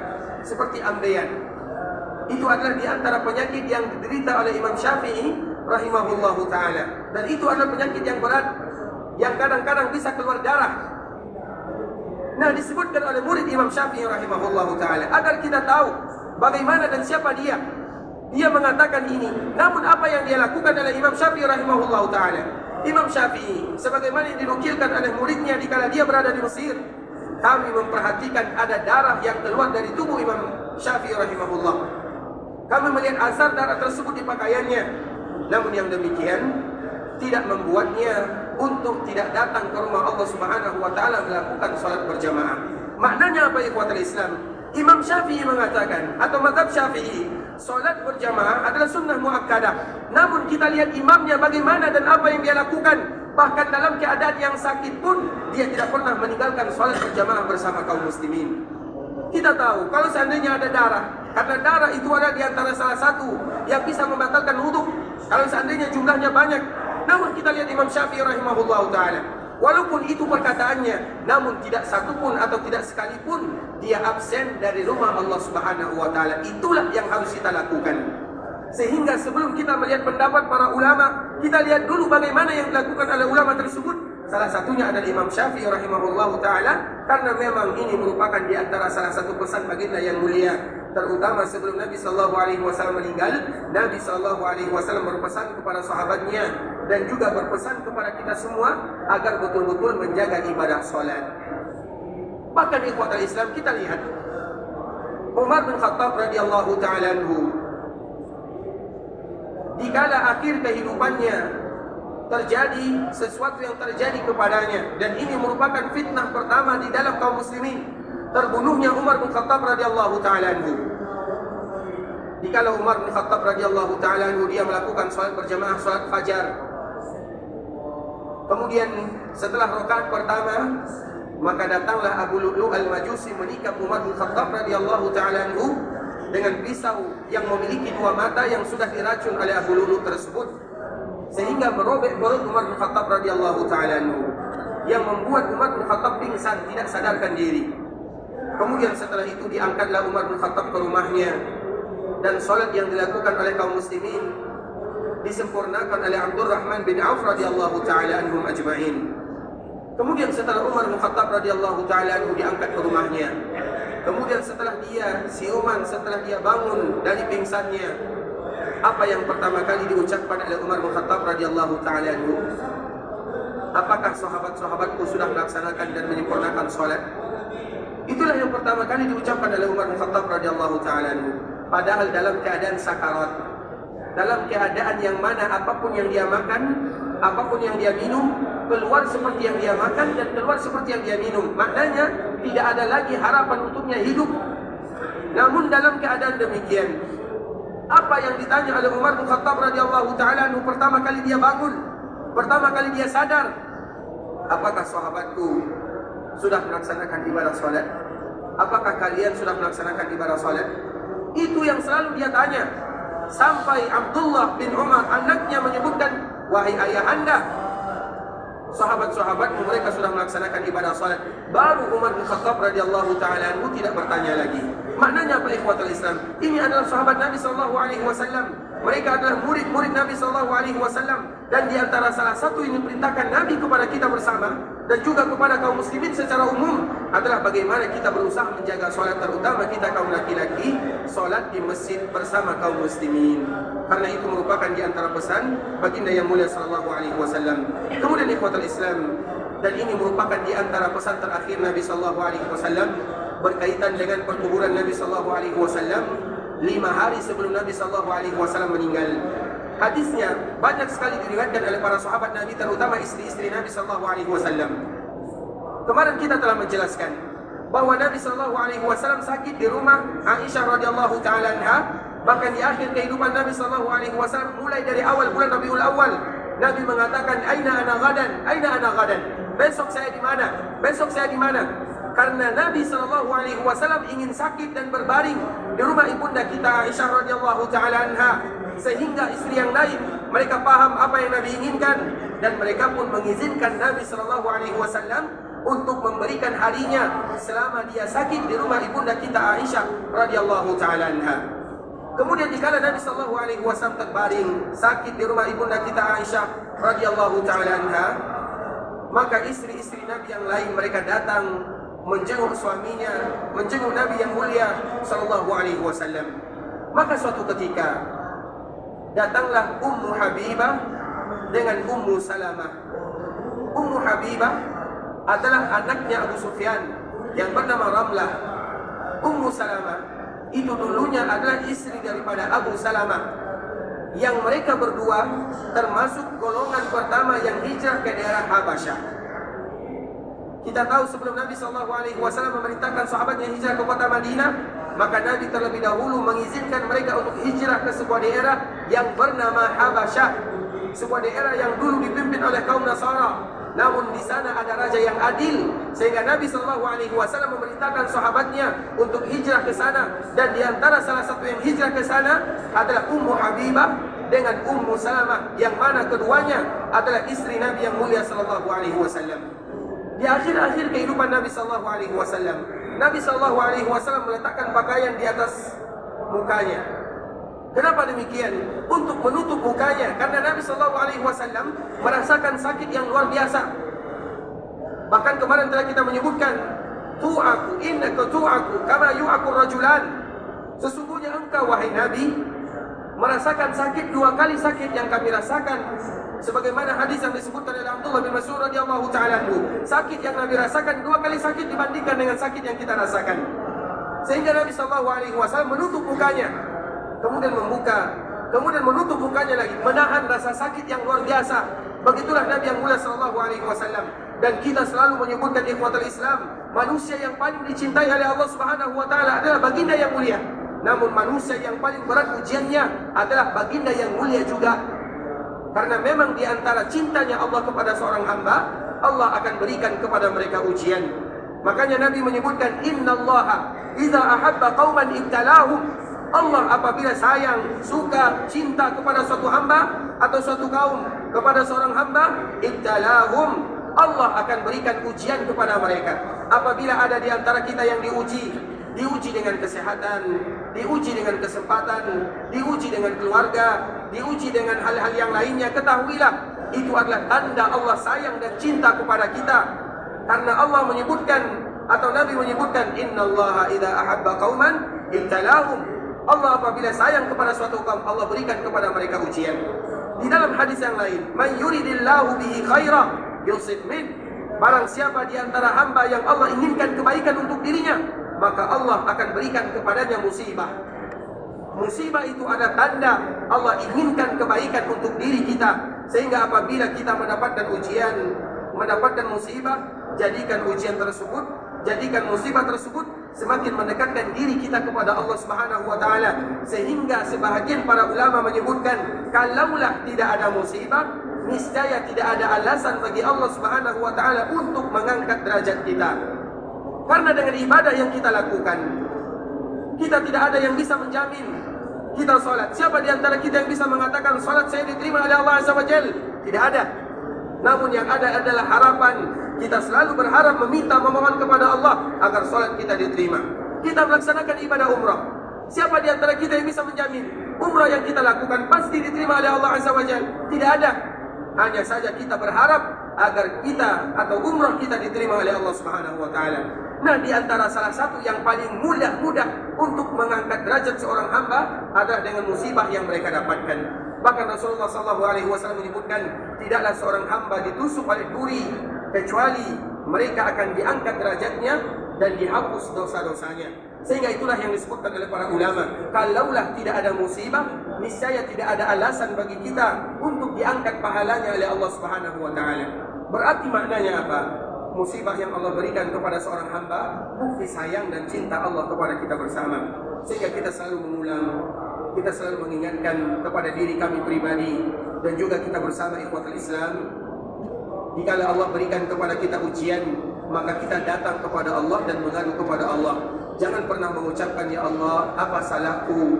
seperti ambeien. Itu adalah di antara penyakit yang diderita oleh Imam Syafi'i rahimahullah ta'ala. Dan itu adalah penyakit yang berat, yang kadang-kadang bisa keluar darah. Nah, disebutkan oleh murid Imam Syafi'i rahimahullah ta'ala, agar kita tahu bagaimana dan siapa dia. Dia mengatakan ini. Namun apa yang dia lakukan oleh Imam Syafi'i rahimahullah ta'ala, Imam Syafi'i sebagaimana yang dinukilkan oleh muridnya dikala dia berada di Mesir, kami memperhatikan ada darah yang keluar dari tubuh Imam Syafi'i rahimahullah. Kami melihat asar darah tersebut di pakaiannya. Namun yang demikian tidak membuatnya untuk tidak datang ke rumah Allah Subhanahu wa taala melakukan salat berjamaah. Maknanya apa ikhwatul Islam? Imam Syafi'i mengatakan atau mazhab Syafi'i, salat berjamaah adalah sunnah muakkadah. Namun kita lihat imamnya bagaimana dan apa yang dia lakukan. Bahkan dalam keadaan yang sakit pun dia tidak pernah meninggalkan salat berjamaah bersama kaum muslimin. Kita tahu kalau seandainya ada darah, karena darah itu ada di antara salah satu yang bisa membatalkan wudhu. Kalau seandainya jumlahnya banyak, namun kita lihat Imam Syafi'i rahimahullah ta'ala, walaupun itu perkataannya, namun tidak satupun atau tidak sekalipun dia absen dari rumah Allah Subhanahu wa ta'ala. Itulah yang harus kita lakukan. Sehingga sebelum kita melihat pendapat para ulama, kita lihat dulu bagaimana yang dilakukan oleh ulama tersebut. Salah satunya adalah Imam Syafi'i rahimahullah ta'ala, karena memang ini merupakan di antara salah satu pesan baginda yang mulia. Terutama sebelum Nabi SAW meninggal, Nabi SAW berpesan kepada sahabatnya dan juga berpesan kepada kita semua agar betul-betul menjaga ibadah salat. Bahkan ikhwatul Islam, kita lihat Umar bin Khattab radhiyallahu ta'ala anhu, dikala akhir kehidupannya terjadi sesuatu yang terjadi kepadanya, dan ini merupakan fitnah pertama di dalam kaum muslimin, terbunuhnya Umar bin Khattab radhiyallahu ta'ala anhu. Dikala Umar bin Khattab radhiyallahu ta'ala anhu dia melakukan salat berjamaah, salat fajar. Kemudian setelah rakaat pertama, maka datanglah Abu Lu'lu' al-Majusi menikam Umar bin Khattab radhiyallahu ta'ala anhu dengan pisau yang memiliki dua mata yang sudah diracun oleh Abu Lu'lu' tersebut, sehingga merobek perut Umar bin Khattab radhiyallahu ta'ala anhu, yang membuat Umar bin Khattab pingsan, tidak sadarkan diri. Kemudian setelah itu diangkatlah Umar bin Khattab ke rumahnya, dan salat yang dilakukan oleh kaum muslimin disempurnakan oleh Abdurrahman bin Auf radhiyallahu ta'ala anhum ajma'in. Kemudian setelah Umar bin Khattab radhiyallahu ta'ala anhu diangkat ke rumahnya, kemudian setelah dia siuman, setelah dia bangun dari pingsannya, apa yang pertama kali diucapkan oleh Umar bin Khattab radhiyallahu ta'ala anhu? Apakah sahabat-sahabatku sudah melaksanakan dan menyempurnakan salat? Itulah yang pertama kali diucapkan oleh Umar bin Khattab radhiyallahu ta'ala anhu. Padahal dalam keadaan sakarat, dalam keadaan yang mana apapun yang dia makan, apapun yang dia minum, keluar seperti yang dia makan dan keluar seperti yang dia minum. Maknanya tidak ada lagi harapan untuknya hidup. Namun dalam keadaan demikian, apa yang ditanya oleh Umar bin Khattab radhiyallahu ta'ala anhu pertama kali dia bangun, pertama kali dia sadar, apakah sahabatku sudah melaksanakan ibadah salat? Apakah kalian sudah melaksanakan ibadah salat? Itu yang selalu dia tanya. Sampai Abdullah bin Umar anaknya menyebutkan, wahai ayahanda, sahabat-sahabatmu mereka sudah melaksanakan ibadah salat. Baru Umar bin Khattab radhiyallahu ta'ala anhu tidak bertanya lagi. Maknanya apa ikhwatul Islam? Ini adalah sahabat Nabi sallallahu alaihi wasallam. Mereka adalah murid-murid Nabi sallallahu alaihi wasallam, dan di antara salah satu yang diperintahkan Nabi kepada kita bersama dan juga kepada kaum muslimin secara umum adalah bagaimana kita berusaha menjaga salat, terutama kita kaum laki-laki, salat di masjid bersama kaum muslimin. Karena itu merupakan di antara pesan baginda yang mulia sallallahu alaihi wasallam. Kemudian ikhwatul Islam, dan ini merupakan di antara pesan terakhir Nabi sallallahu alaihi wasallam berkaitan dengan perkuburan Nabi sallallahu alaihi wasallam 5 hari sebelum Nabi sallallahu alaihi wasallam meninggal. Hadisnya banyak sekali diriwayatkan oleh para sahabat Nabi, terutama istri-istri Nabi sallallahu alaihi wasallam. Kemarin kita telah menjelaskan bahwa Nabi sallallahu alaihi wasallam sakit di rumah Aisyah radhiyallahu taala anha. Bahkan di akhir kehidupan Nabi sallallahu alaihi wasallam, mulai dari awal bulan Rabiul Awal, Nabi mengatakan, "Aina ana gadan? Aina ana gadan?" Besok saya di mana? Besok saya di mana? Karena Nabi sallallahu alaihi wasallam ingin sakit dan berbaring di rumah ibunda kita Aisyah radhiyallahu taala anha, sehingga istri yang lain mereka paham apa yang Nabi inginkan, dan mereka pun mengizinkan Nabi sallallahu alaihi wasallam untuk memberikan harinya selama dia sakit di rumah ibunda kita Aisyah radhiyallahu taala anha. Kemudian dikala Nabi sallallahu alaihi wasallam terbaring sakit di rumah ibunda kita Aisyah radhiyallahu taala anha, maka istri-istri Nabi yang lain mereka datang menjenguk suaminya, menjenguk Nabi yang mulia sallallahu alaihi wasallam. Maka suatu ketika datanglah Ummu Habibah dengan Ummu Salamah. Ummu Habibah adalah anaknya Abu Sufyan yang bernama Ramlah. Ummu Salamah itu dulunya adalah istri daripada Abu Salamah, yang mereka berdua termasuk golongan pertama yang hijrah ke daerah Habasyah. Kita tahu sebelum Nabi SAW memerintahkan sahabatnya hijrah ke kota Madinah, maka Nabi terlebih dahulu mengizinkan mereka untuk hijrah ke sebuah daerah yang bernama Habasyah, sebuah daerah yang dulu dipimpin oleh kaum Nasara. Namun di sana ada raja yang adil, sehingga Nabi SAW memerintahkan sahabatnya untuk hijrah ke sana. Dan di antara salah satu yang hijrah ke sana adalah Ummu Habibah dengan Ummu Salamah, yang mana keduanya adalah istri Nabi yang mulia sallallahu alaihi wasallam. Di akhir-akhir kehidupan Nabi sallallahu alaihi wasallam, Nabi sallallahu alaihi wasallam meletakkan pakaian di atas mukanya. Kenapa demikian? Untuk menutup mukanya, karena Nabi sallallahu alaihi wasallam merasakan sakit yang luar biasa. Bahkan kemarin telah kita menyebutkan, tu'aku innaka tu'aku kama yu'aku rajulan. Sesungguhnya engkau wahai Nabi merasakan sakit 2 kali sakit yang kami rasakan, sebagaimana hadis yang disebutkan oleh Abdullah bin Mas'ud radhiyallahu taala anhu. Sakit yang Nabi rasakan 2 kali sakit dibandingkan dengan sakit yang kita rasakan. Sehingga Nabi sallallahu alaihi wasallam menutup mukanya, kemudian membuka, kemudian menutup mukanya lagi, menahan rasa sakit yang luar biasa. Begitulah Nabi yang mulia sallallahu alaihi wasallam. Dan kita selalu menyebutkan ikhwatul Islam, manusia yang paling dicintai oleh Allah Subhanahu wa taala adalah baginda yang mulia. Namun manusia yang paling berat ujiannya adalah baginda yang mulia juga. Karena memang di antara cintanya Allah kepada seorang hamba, Allah akan berikan kepada mereka ujian. Makanya Nabi menyebutkan, innallaha idza ahabba qauman ibtalahum. Allah apabila sayang, suka, cinta kepada suatu hamba atau suatu kaum, kepada seorang hamba, ibtalahum, Allah akan berikan ujian kepada mereka. Apabila ada di antara kita yang diuji dengan kesehatan, diuji dengan kesempatan, diuji dengan keluarga, diuji dengan hal-hal yang lainnya, ketahuilah itu adalah tanda Allah sayang dan cinta kepada kita. Karena Allah menyebutkan, atau Nabi menyebutkan, innallaha idza ahabba qauman ibtalahum. Allah apabila sayang kepada suatu kaum, Allah berikan kepada mereka ujian. Di dalam hadis yang lain, man yuridillahu bihi khaira yusib min. Barang siapa di antara hamba yang Allah inginkan kebaikan untuk dirinya, maka Allah akan berikan kepadanya musibah. Musibah itu ada tanda Allah inginkan kebaikan untuk diri kita. Sehingga apabila kita mendapatkan ujian, mendapatkan musibah, jadikan ujian tersebut, jadikan musibah tersebut semakin mendekatkan diri kita kepada Allah Subhanahu wa taala. Sehingga sebahagian para ulama menyebutkan, kalaulah tidak ada musibah, niscaya tidak ada alasan bagi Allah Subhanahu wa taala untuk mengangkat derajat kita. Karena dengan ibadah yang kita lakukan, kita tidak ada yang bisa menjamin kita salat. Siapa di antara kita yang bisa mengatakan salat saya diterima oleh Allah Azza wa Jalla? Tidak ada. Namun yang ada adalah harapan. Kita selalu berharap, meminta, memohon kepada Allah agar salat kita diterima. kita melaksanakan ibadah umrah. Siapa di antara kita yang bisa menjamin umrah yang kita lakukan pasti diterima oleh Allah Azza wa Jalla? Tidak ada. Hanya saja kita berharap agar kita atau umrah kita diterima oleh Allah Subhanahu wa taala. Nah, di antara salah satu yang paling mudah untuk mengangkat derajat seorang hamba adalah dengan musibah yang mereka dapatkan. Bahkan Rasulullah SAW menyebutkan, tidaklah seorang hamba ditusuk oleh duri kecuali mereka akan diangkat derajatnya dan dihapus dosa-dosanya. Sehingga itulah yang disebutkan oleh para ulama, kalaulah tidak ada musibah, niscaya tidak ada alasan bagi kita untuk diangkat pahalanya oleh Allah Subhanahu wa taala. Berarti maknanya apa? Musibah yang Allah berikan kepada seorang hamba bukti sayang dan cinta Allah kepada kita bersama. Sehingga kita selalu mengulang, kita selalu mengingatkan kepada diri kami pribadi dan juga kita bersama ikhwatul Islam, jika Allah berikan kepada kita ujian, maka kita datang kepada Allah dan mengadu kepada Allah. Jangan pernah mengucapkan, ya Allah, apa salahku,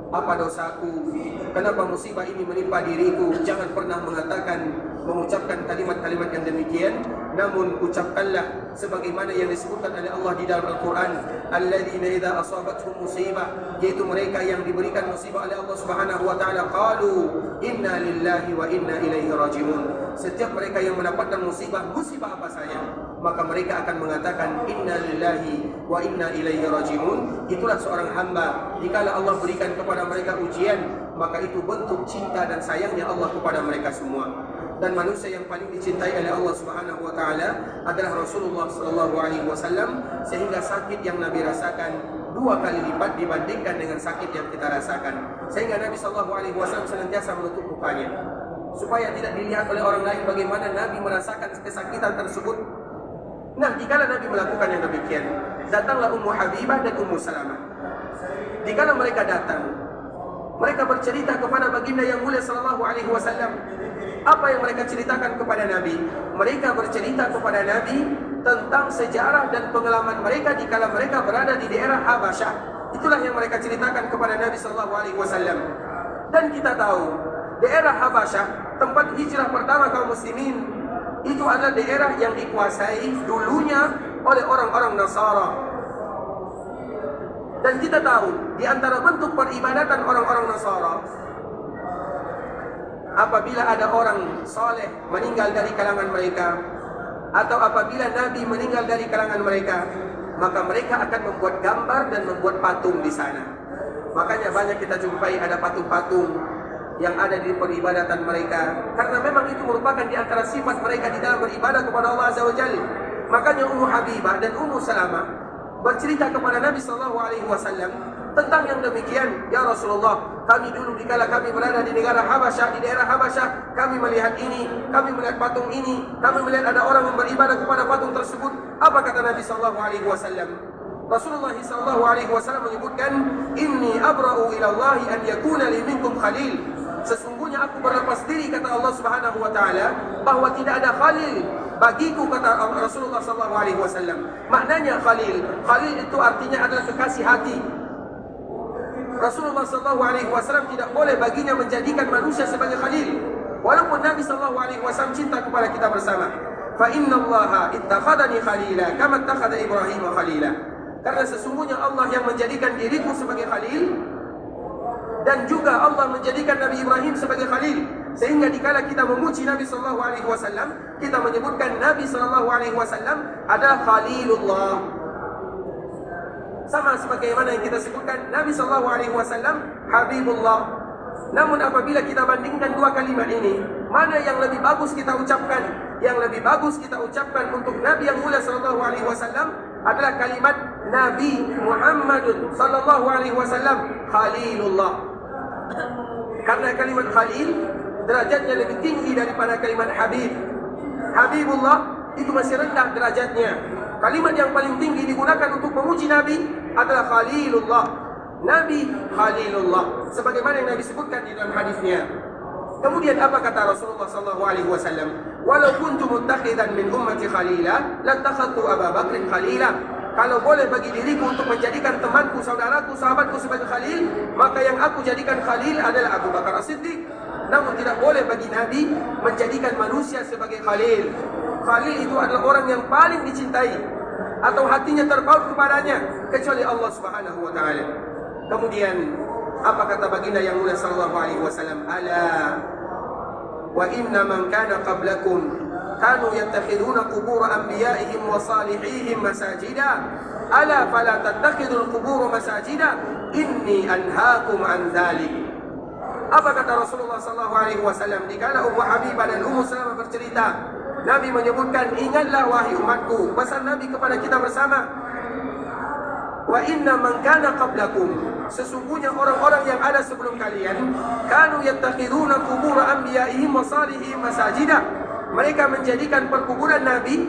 apa dosaku, kenapa musibah ini menimpa diriku. Jangan pernah mengucapkan kalimat-kalimat yang demikian. Namun ucapkanlah sebagaimana yang disebutkan oleh Allah di dalam Al-Quran, alladzina idza asabathum musibah, yaitu mereka yang diberikan musibah oleh Allah Subhanahu wa taala, qalu inna lillahi wa inna ilaihi rajiun. Setiap mereka yang mendapatkan musibah apa saja, maka mereka akan mengatakan inna lillahi wa inna ilaihi rajiun. Itulah seorang hamba, jikalau Allah berikan kepada mereka ujian, maka itu bentuk cinta dan sayangnya Allah kepada mereka semua. Dan manusia yang paling dicintai oleh Allah Subhanahu wa taala adalah Rasulullah sallallahu alaihi wasallam, sehingga sakit yang Nabi rasakan 2 kali lipat dibandingkan dengan sakit yang kita rasakan. Sehingga Nabi sallallahu alaihi wasallam senantiasa menutup mukanya supaya tidak dilihat oleh orang lain bagaimana Nabi merasakan kesakitan tersebut. Nah, jika Nabi melakukan yang demikian, datanglah Ummu Habibah dan Ummu Salamah. Jika mereka datang, mereka bercerita kepada baginda yang mulia sallallahu alaihi wasallam. Apa yang mereka ceritakan kepada Nabi? Mereka bercerita kepada Nabi tentang sejarah dan pengalaman mereka dikala mereka berada di daerah Habasyah. Itulah yang mereka ceritakan kepada Nabi sallallahu alaihi wasallam. Dan kita tahu, daerah Habasyah, tempat hijrah pertama kaum muslimin, itu adalah daerah yang dikuasai dulunya oleh orang-orang Nasara. Dan kita tahu, di antara bentuk peribadatan orang-orang Nasara, apabila ada orang saleh meninggal dari kalangan mereka, atau apabila Nabi meninggal dari kalangan mereka, maka mereka akan membuat gambar dan membuat patung di sana. Makanya banyak kita jumpai ada patung-patung yang ada di peribadatan mereka, karena memang itu merupakan di antara sifat mereka di dalam beribadah kepada Allah Azza wa Jalla. Makanya Ummu Habibah dan Ummu Salamah bercerita kepada Nabi sallallahu alaihi wasallam tentang yang demikian. Ya Rasulullah, kami dulu dikala kami berada di negara Habasyah, di daerah Habasyah, kami melihat ini, kami melihat patung ini, kami melihat ada orang yang beribadah kepada patung tersebut. Apa kata Nabi sallallahu alaihi wasallam? Rasulullah sallallahu alaihi wasallam menyebutkan, inni abra'u ila Allah an yakuna li minkum khalil. Sesungguhnya aku berlepas diri, kata Allah Subhanahu wa taala, bahwa tidak ada khalil bagiku, kata Rasulullah sallallahu alaihi wasallam. Maknanya khalil itu artinya adalah kekasih hati. Rasulullah sallallahu alaihi wasallam tidak boleh baginya menjadikan manusia sebagai khalil, walaupun Nabi sallallahu alaihi wasallam cinta kepada kita bersama. Fa innallaha ittakhadani khalila kama ittakhadha Ibrahim khalila. Karena sesungguhnya Allah yang menjadikan diriku sebagai khalil, dan juga Allah menjadikan Nabi Ibrahim sebagai khalil. Sehingga dikala kita memuji Nabi sallallahu alaihi wasallam, kita menyebutkan Nabi sallallahu alaihi wasallam adalah khalilullah. Sama sebagaimana yang kita sebutkan Nabi sallallahu alaihi wasallam habibullah. Namun apabila kita bandingkan 2 kalimat ini, mana yang lebih bagus kita ucapkan? Yang lebih bagus kita ucapkan untuk Nabi yang mulia sallallahu alaihi wasallam adalah kalimat Nabi Muhammadun sallallahu alaihi wasallam khalilullah. Karena kalimat khalil derajatnya lebih tinggi daripada kalimat habib. Habibullah itu masih rendah derajatnya. Kalimat yang paling tinggi digunakan untuk memuji Nabi adalah khalilullah. Nabi khalilullah, sebagaimana yang Nabi sebutkan di dalam hadisnya. Kemudian apa kata Rasulullah sallallahu alaihi wasallam? Walau kuntu muttakhidan min ummati khalila lattakhadtu Abu Bakrin khalila. Kalau boleh bagi diriku untuk menjadikan temanku, saudaraku, sahabatku sebagai khalil, maka yang aku jadikan khalil adalah Abu Bakar As-Siddiq. Namun tidak boleh bagi Nabi menjadikan manusia sebagai khalil. Khalil itu adalah orang yang paling dicintai atau hatinya terpaut kepadanya. kecuali Allah Subhanahu wa taala. Kemudian apa kata baginda yang mulia sallallahu alaihi wasallam? Ala wa inna man kana qablakum kanu yattakhiduna qubur anbiya'ihim wa salihihim masajida. Ala fala tattakhidul qubur masajida inni anhaakum an dzalik. Apa kata Rasulullah sallallahu alaihi wasallam? Dikala Ummu Habibah dan Ummu Salamah bercerita, Nabi menyebutkan, ingatlah wahai umatku, pesan Nabi kepada kita bersama, wa inna man kana qablakum, sesungguhnya orang-orang yang ada sebelum kalian, kanu yattakhiduna qubur anbiya'ihim wa salihihim masajida. Mereka menjadikan perkuburan Nabi,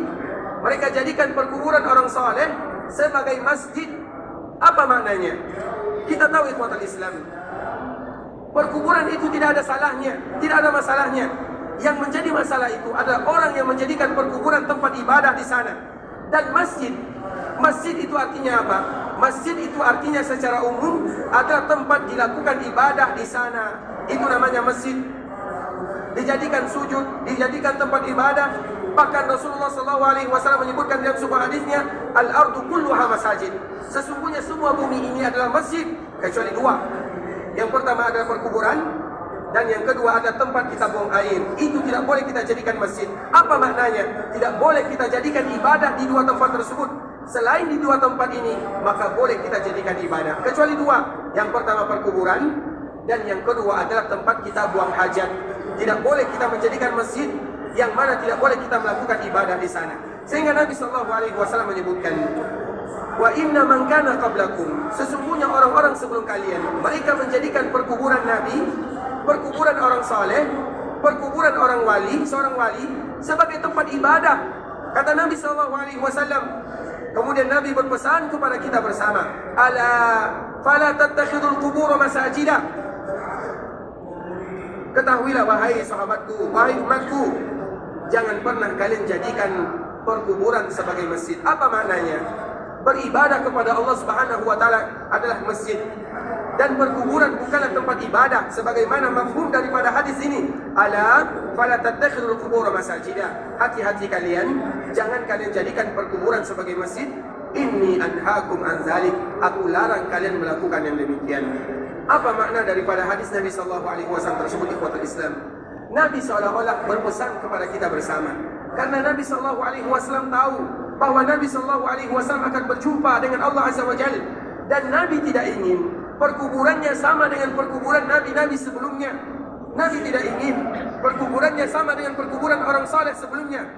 mereka jadikan perkuburan orang saleh sebagai masjid. Apa maknanya? Kita tahu ikhwatul Islam, perkuburan itu tidak ada salahnya, tidak ada masalahnya. Yang menjadi masalah itu adalah orang yang menjadikan perkuburan tempat ibadah di sana. Dan masjid, masjid itu artinya apa? Masjid itu artinya secara umum adalah tempat dilakukan ibadah di sana. Itu namanya masjid. Dijadikan sujud, dijadikan tempat ibadah. Bahkan Rasulullah SAW menyebutkan dalam sebuah hadisnya, al-ardu kulluha masajid. Sesungguhnya semua bumi ini adalah masjid kecuali dua. Yang pertama adalah perkuburan, dan yang kedua ada tempat kita buang air. Itu tidak boleh kita jadikan masjid. Apa maknanya? Tidak boleh kita jadikan ibadah di dua tempat tersebut. Selain di dua tempat ini, maka boleh kita jadikan ibadah. Kecuali dua. Yang pertama perkuburan, dan yang kedua adalah tempat kita buang hajat. Tidak boleh kita menjadikan masjid yang mana tidak boleh kita melakukan ibadah di sana. Sehingga Nabi SAW menyebutkan, wa inna man kana qablakum, sesungguhnya orang-orang sebelum kalian, mereka menjadikan perkuburan Nabi, perkuburan orang saleh, perkuburan orang wali, seorang wali sebagai tempat ibadah. Kata Nabi SAW. Kemudian Nabi berpesan kepada kita bersama, ala fala tattakhidul qubur masajida. Ketahuilah wahai sahabatku, wahai umatku, jangan pernah kalian jadikan perkuburan sebagai masjid. Apa maknanya? Beribadah kepada Allah Subhanahu wa taala adalah masjid, dan perkuburan bukanlah tempat ibadah sebagaimana mafhum daripada hadis ini. Ala fala tattakhidul qubur masajida. Hati-hati kalian, jangan kalian jadikan perkuburan sebagai masjid. Inni anhaakum an dzalik. Aku larang kalian melakukan yang demikian. Apa makna daripada hadis Nabi sallallahu alaihi wasallam tersebut, ikhwatul Islam? Nabi seolah-olah berpesan kepada kita bersama. Karena Nabi sallallahu alaihi wasallam tahu bahwa Nabi sallallahu alaihi wasallam akan berjumpa dengan Allah Azza wa Jalla, dan Nabi tidak ingin perkuburannya sama dengan perkuburan nabi-nabi sebelumnya. Nabi tidak ingin perkuburannya sama dengan perkuburan orang saleh sebelumnya.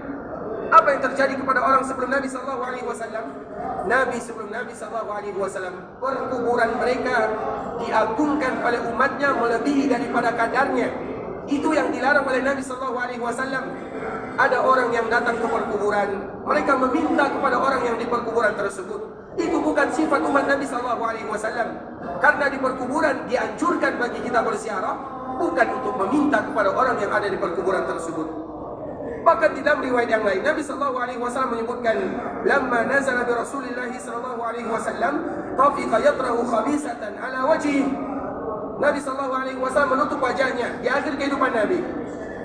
Apa yang terjadi kepada orang sebelum Nabi sallallahu alaihi wasallam? Nabi sebelum Nabi sallallahu alaihi wasallam, perkuburan mereka diagungkan oleh umatnya melebihi daripada kadarnya. Itu yang dilarang oleh Nabi sallallahu alaihi wasallam. Ada orang yang datang ke perkuburan, mereka meminta kepada orang yang di perkuburan tersebut. Itu bukan sifat umat Nabi sallallahu alaihi wasallam. Karena di perkuburan dianjurkan bagi kita berziarah, bukan untuk meminta kepada orang yang ada di perkuburan tersebut. Bahkan di dalam riwayat yang lain, Nabi sallallahu alaihi wasallam menyebutkan, lamma nazala bi Rasulillah sallallahu alaihi wasallam, tafiqa yatrahu khabisatan ala wajhihi. Nabi sallallahu alaihi wasallam menutup wajahnya di akhir kehidupan Nabi.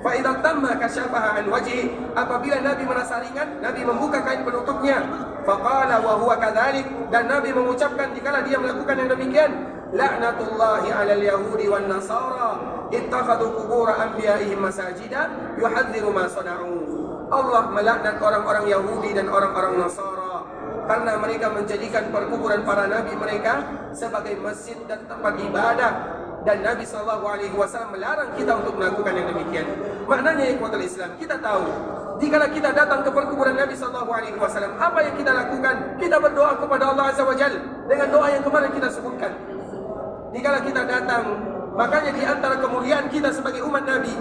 Fa idza tamma kashafaha an wajhi. Apabila Nabi merasa ringan, Nabi membuka kain penutupnya. Faqala wa huwa kadzalik, dan Nabi mengucapkan dikala dia melakukan yang demikian, la'natullahi 'alal yahudi wan nasara ittakhadhu qubur anbiya'ihim masajida yuhadziru ma sana'u. Allah melaknat orang-orang Yahudi dan orang-orang Nasara karena mereka menjadikan perkuburan para nabi mereka sebagai masjid dan tempat ibadah. Dan Nabi SAW melarang kita untuk melakukan yang demikian. Maknanya ikhwatul Islam, kita tahu jika kita datang ke perkuburan Nabi SAW, apa yang kita lakukan? Kita berdoa kepada Allah Azza wa Jalla dengan doa yang kemarin kita sebutkan. Jika kita datang, makanya di antara kemuliaan kita sebagai umat Nabi,